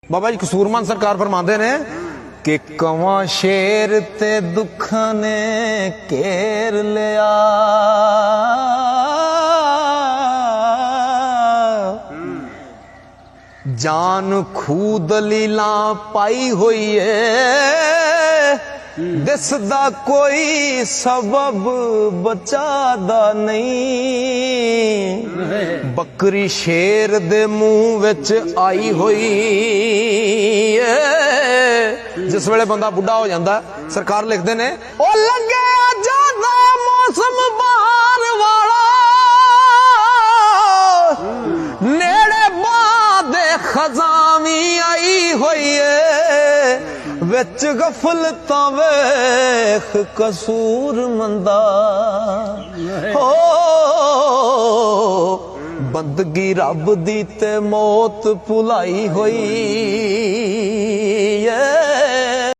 बाबा जी कसूरमान सरकार फरमाते ने कि कवां शेर ते दुखां ने घेर लिया, जान खूह दलीला पाई हुई है, दिसदा कोई सबब बचादा नहीं, बकरी शेर दे मुंह विच आई हुई है। जिस वेले बंदा बुढ़ा हो जाता सरकार लिखते ने ओ लगे जादा मौसम बहार वाला, नेड़े बादे खजामी आई हुई है, विच गफलतां वेख कसूर मंदा हो, बंदगी रब दी ते मौत भुलाई होई